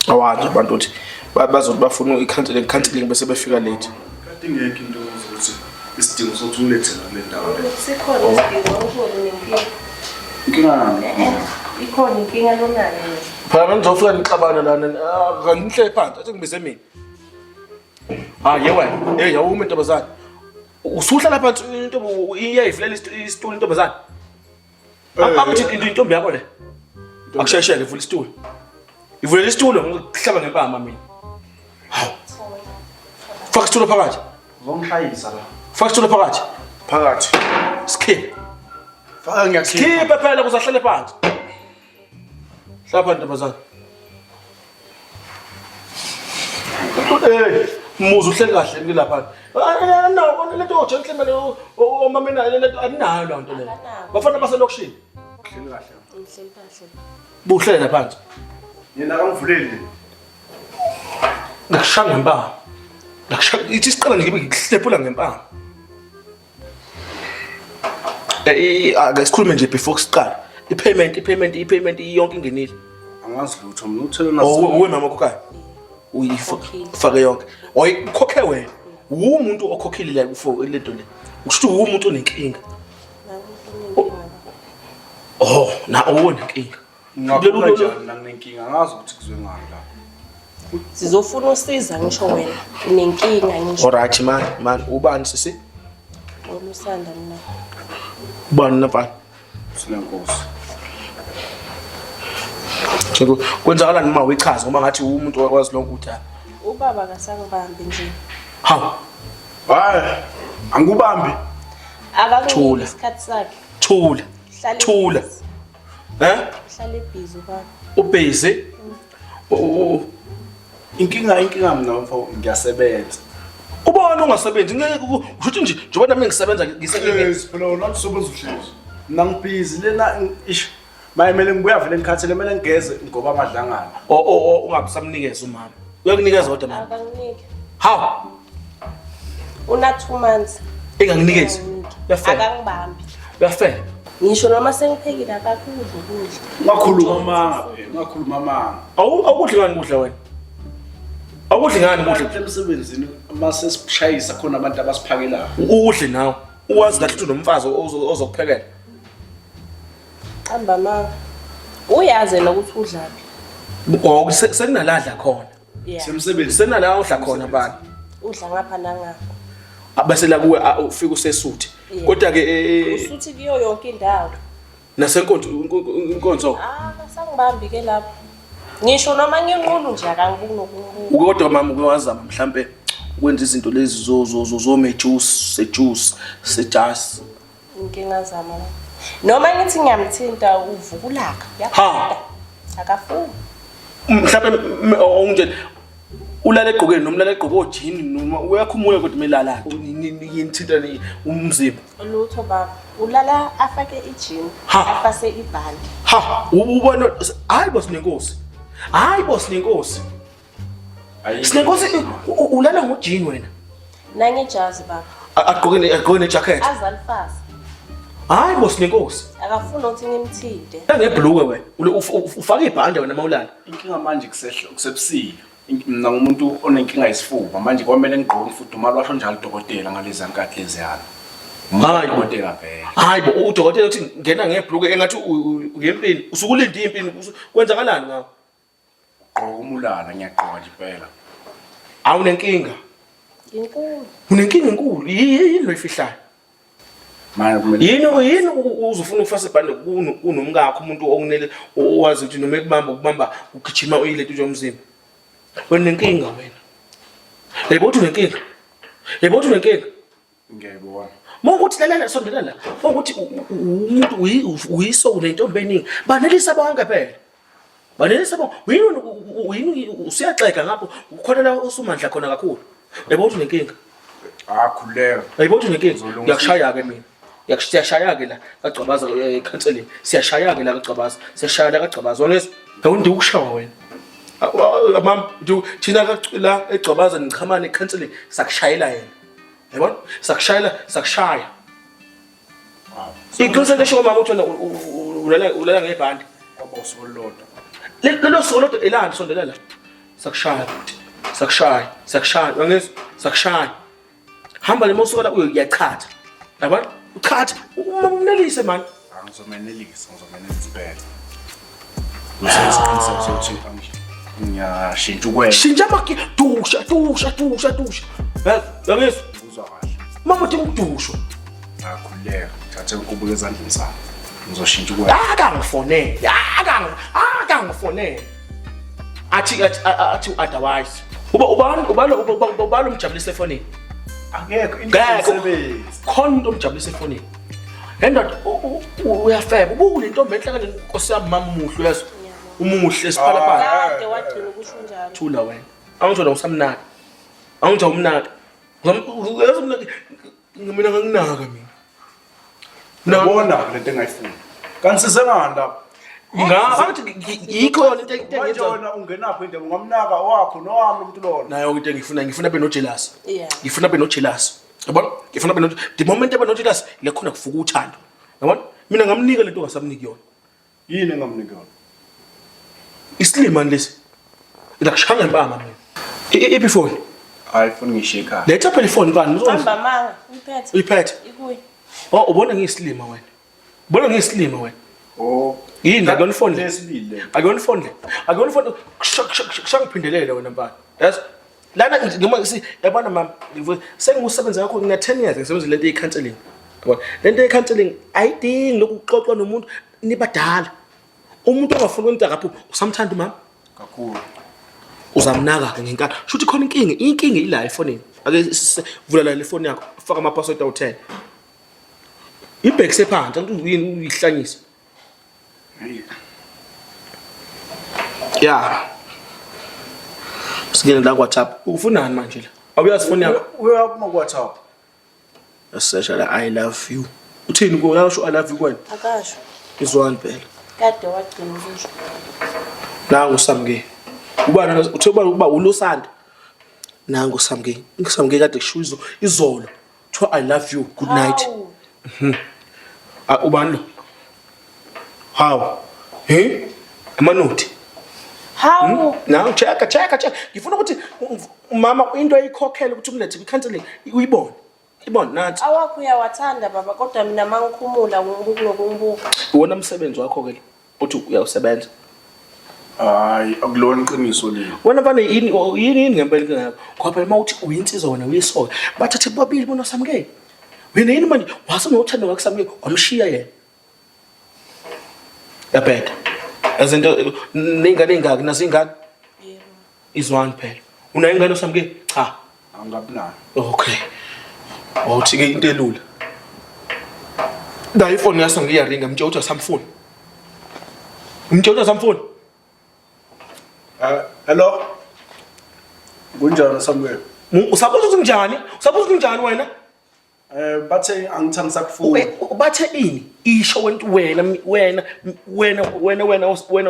Awazi abantu ukuthi bazothi bafuna i-counseling bese befika late. Kade ingekho into ukuthi isidingo sokuthi ulethe kule ndawo le. Sikhona isidingo ukubona nenkinga. Inkinga nani? Ikhona inkinga lonayo. Phela ngizofika ngixabana lana kangihle phansi athi ngibize mina. Ye wena, yawu umuntu ntombazana. Usuhlala phansi into iyayivulela isitulo intombazana. Akuthi intombi yakho le. Akushayisheke ivula isitulo. Ivulela isitulo ngihlaba ngempama mina. Hawu. Faka isitulo phakathi. Uzongishayisa la. Faka isitulo phakathi. Phakathi. Skip. Faka ngiyakhipha. Skip phela kuzahlale phansi. Hlala phansi ntombazana. Muzu uhleli kahle ngilapha. Nawo lento gentleman omamena lento aninayo lento le. Bafana baselokishini. Uhleli kahle. Ngihleli kahle. Buhlela phansi. Yena akangivuleli. Ngikushaya ngempama. Ithi siqala nje ngihlephula ngempama. Ake sikhulume nje before siqala. I-payment yonke ingenile. Angazi lutho mina uthele Uwe mama kokhayo. Uyifake yonke. Oyikhokhe wena. Umuntu okhokhile la for lento le. Usho umuntu onenkinga. Na onenkinga. ngaphuka njani la nginenkinga angazi ukuthi kuzwe ngani la. Sizofuna usiza ngisho wena. Unenkinga ngisho. Alright man, ubani sisi? Olusanda mina. Ubani nabani? Silenkosi. Cheko kwenzakala noma uyichaza ngoba ngathi umuntu wakwazi lonke utha. Ubaba kasangibambi nje. Hawu. Hayi, angubambi. Akakunika isikhathi sakhe. Thula. Hlale busy baba. Ubusy. Inkinga mina mfo ngiyasebenza. Ubona ungasebenzi ngeke usho nje njengoba nami ngisebenza ngisebenza. Phela wona usebenza uhlezi. Mina ngibhizi lena ish. Mayimele ngibuya vele ngikhathele kumele ngigeze ngoba amadlangana. Ungabisamnikeza umama. Uyakunikeza kodwa mama. Akanginike. Hawu. Una 2 months. Enganginikezi. Uyafela. Akangibambi. Uyafela. Ngisho noma sengiphekile akakudla ukudla. Ngakhuluma manga. Awukudli ngani kudla wena? Awukudli ngani kudla? Emsebenzini mase sishayisa khona abantu abasiphakelayo. Udle nawe. Uwazi kahle ukuthi unomfazi ozokuphekela. Hamba mama. Uyazi nokuthi udlaphi. Sekunaladla khona. Semsebenzi Senala udla khona bani? Udla ngapha nangapha. Abase la kuwe ufika usesuthi. Kodwa ke usuthi kuyo yonke indawo. Nasenkonzo. Kasangibambi ke lapho. Ngisho noma nginqulu nje akangibuni nokunqulu. Kodwa mama uyawazama mhlambe ukwenza izinto lezi zome juice, sejazz. Inkinga zama la. Noma ngithi ngiyamthinta uvukulaka. Yakho. Akafuni. Mhlambe onje ulala egqokeni noma ulala egqoke ojini noma uyakhumula kodwa melala yinthinta umzimba. Lutho baba. Ulala afake ijini, afase ibhandi. Ubona hayi boss nenkosi. Sinenkosi ulala ngojini wena. Nangejazi baba. Agqoke nejacket. Azalifasa. Hayi boss nenkosi. Akafuni ukuthi ngimthinte. Ngebhluke wena. Ufaka ibhande wena mawulala. inkinga manje kusebusika. Mina ngumuntu onenkinga yesifuba manje kwamele ngigqoke imfudumalo washo njalo udokotela ngalezi zankathi leziyana. Hayi udokotela phela. Hayi bo udokotela uthi ngena ngebhluke engathi uyempini usukulinda impini kwenzakalani ngawo? Gqoka umulala ngiyagqoka nje phela. Awunenkinga. Inkulu. Unenkinga enkulu yini lo ifihlayo? Manje kumele Yini uzofuna ukufasa ibhande kunomkakho umuntu okunele owazi ukuthi noma ekubamba ugijima uyilento nje umzimba. Wena nenkinga wena. Yebo uthi unenkinga. ngiyayibona. Mokuthi lalela sondela la. Mokuthi umuntu uyiso nentombi eningi. Banelisa bonke phela. Yini usiyaxeka ngapho ukhona la usumandla khona kakhulu. Yebo uthi unenkinga. Khuleka. Yebo uthi unenkinga. Ngiyakushaya ke mina. Siyashaya ke la kaGcabaza counseling. Siyashaya ke la kaGcabaza. Siyashaya la kaGcabaza. Honest. Awundi ukushawa wena. Mama thina la eGcabaza ngichamane counseling sakushayela yena. Yabona? Sakushaya. Iqiniso lesho mama uthi ulala ngebhandi. Kwabosolodwa. Lelo solo elana sondelela. Sakushaya. Sakushaya. Wangizwa? Sakushaya. Hamba lemosuka la uyachatha. Yabona? Uchatha uma umnelise man. Angizomenelisa phela. Usesenza sokuthi ngiyashintsha ukwena. Shintsha maki dusha. Yangizwa? Uzwa kahle. Mama uthi ukudushwa. Akhuleka. Thathe ukubuka ezandleni sami. Ngizoshintsha ukwena. Akangifonele. Athi otherwise. Ubalo umjabulise efonini. Angekho Ngeke. Khona into omjabulise efonini. Endoda uyafeba. Ubule intombi enhle kanje Nkosi yami mama muhle uyazi. Umuhle siphala phansi. Kade wagcina ukusho njalo. Thula wena. Angithola usamnaka. Angithola umnaka. Mina nginginaka mina. Ngibona lento engayifuni. Kanti sisengani lapha? Ngathi yikhona into Manje wena ungenapho indaba ngamnaka wakho nowami ukuthi lona. nayo into ngifuna abe no jealous. Yeah. Ngifuna abe no jealous. Yabona? Ngifuna abe no the moment abe no jealous le khona kufuka uthando. Yabona? Mina ngamnika lento ongasamniki yona. Yini engamnika yona? Islimani lesi. Ngikushanga impama mina. Iphi phone? iPhone ngisheka. Letha phela ifone bani? Hamba manga, uyiphethe. Uyiphethe. Ikuyi. Oh ubona ngiyislima wena. Ubona ngiyislima wena. Oh, Yini akuyona phone le? lesibili le. Akuyona phone le. Akuyona phone kushangiphindelela wena mfana. Yes. Lana ngima si yabona mama sengimusebenza yakho ngina 10 years ngisebenza lento ye-counseling. Yabona? Lento ye-counseling ayidingi lokuxoxa nomuntu nibadala. Umuntu ongafuni into akapho usamthanda mama. Kakhulu. Uzamnaka ke ngenkani. Shuthi khona inkinga ila efonini. Ake vula la ifoni yakho ufaka ama password awu10. Ibhek sephansi ukuthi uyini uyihlanyisa. Yeah. Singene la WhatsApp. Ufunani manje la? Awuyazi phone yakho? Uyaphi ku WhatsApp? Yasesha la I love you. Uthini ko yasho I love you kwena? Akasho. Izwani phela. Kade wagcina ukusho. Nangu Samke. Ubana uthe uba uLosanda. Nangu Samke. Ngisamke kade kusho izolo. Kuthiwa I love you. Good night. Hawu. Ubani lo? How? Amanothi. Hawu. Now check. Ngifuna ukuthi mama into ayikhokhela ukuthi umlethe kwi-counseling uyibone. Ibone nathi. Awakho uyawathanda baba kodwa mina mangikhumula ngokungibuka. Uwona umsebenzi wakho ke uthi uyawusebenza. Hayi, akulona iqiniso lelo. Wena mfana yini ngempela ngakho. Ngoba phela mawuthi uyinsizwa wena uyisoka. Bathathe babili bona Samke. Wena yini manje wasenothando ngakuSamke wamshiya yena. Yaphetha. Azinto nengane engaki nasingane? Yebo. Izwani phela. Una ingane uSamke? Cha. Angabinayo. Okay. Awuthi ke into elula. La iphone yaso ngiyaringa mtshela uthi asamfuni. Mtshela uthi asamfuni. Hello. Kunjani Samuel? Usabuza ukuthi njani? Usabuza ukuthi njani wena? Bathe angithanga sakufuna. Bathe ini? Isho wena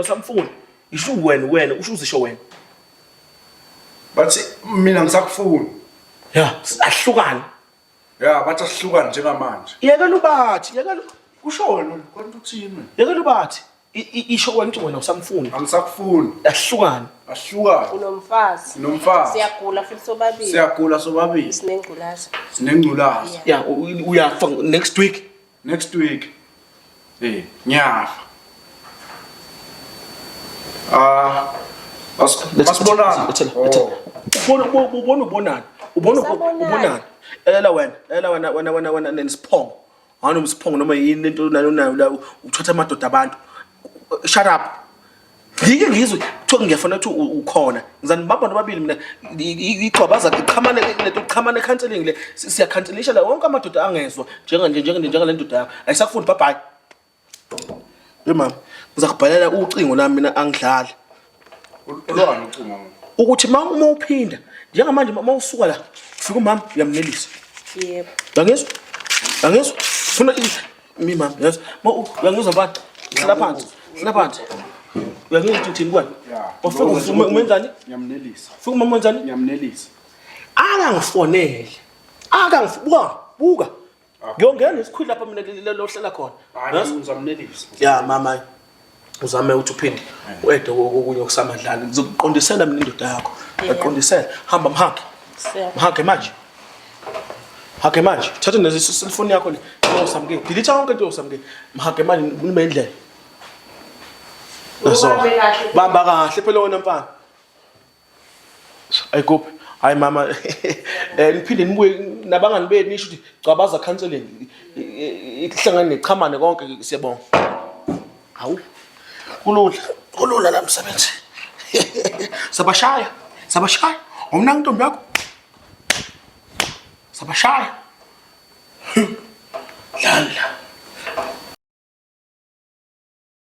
usamfuni. Isho wena usho uzisho wena. Bathi mina ngisakufuna. Ya, ahlukane. Ya, bathi asihlukane njengamanje. Yekela ubathi, Kusho wena kwantu uthini? yekela ubathi. Isho wena usamfuni. Angisakufuni. Ahlukane. Asihlukane. Unomfazi. Nomfazi. Siyagula futhi sobabili. Siyagula sobabili. Sinengculaza. Sinengculaza. Yeah, uyafa next week. Next week. Nyafa. Masibonana. Ubonani. Ela wena nesiphongo. Hana umsiphongo noma yini lento nayo la uthatha amadoda abantu. Shut up. Ngike ngizwe kuthiwa ngiyafuna ukuthi ukhona. Ngizani abantu babili mina igxabaza iqhamane lento iqhamane counseling le siyakhanselisha la wonke amadoda angezwa njenga le ndoda yakho. Ayisakufuni bye bye. Mama, ngizakubhalela ucingo lami mina angidlali. Ulwana ucingo. Ukuthi uma uphinda njengamanje uma usuka la ufika umama uyamnelisa. Yebo. Angizwa funa mama yes uyangizwa bathi sila phansi uyangizwa ukuthi kwani ufika umenzani ngiyamnelisa ufika umama wenzani ngiyamnelisa akangifonele buka ngiyongena isikhwili lapha mina lo hlela khona hayi ngizamnelisa ya mama uzame ukuthi uphinde uede kokunye okusamadlana ngizokuqondisela mina indoda yakho aqondisela hamba mhage manje thatha neselfoni yakho le usamkeni delete yonke into usamkeni mhage manje kunime indlela naso bamba kahle phela wena mfana ayikuphi hayi mama niphinde nibuye nabangani bethu nisho ukuthi cabaza counseling ihlangane nechamane konke siyabonga hawu kulula la msebenzi sabashaya umna ntombi yakho sabashaya lala